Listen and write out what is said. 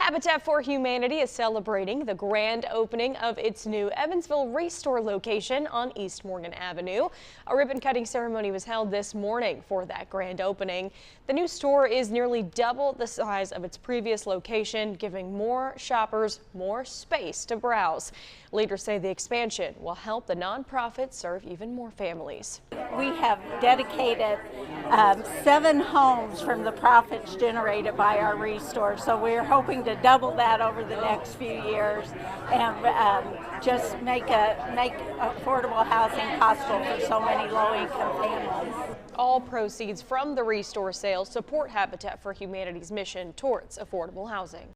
Habitat for Humanity is celebrating the grand opening of its new Evansville ReStore location on East Morgan Avenue. A ribbon-cutting ceremony was held this morning for that grand opening. The new store is nearly double the size of its previous location, giving more shoppers more space to browse. Leaders say the expansion will help the nonprofit serve even more families. We have dedicated 7 homes from the profits generated by our ReStore, so we're hoping to double that over the next few years and just make affordable housing possible for so many low-income families. All proceeds from the ReStore sales support Habitat for Humanity's mission towards affordable housing.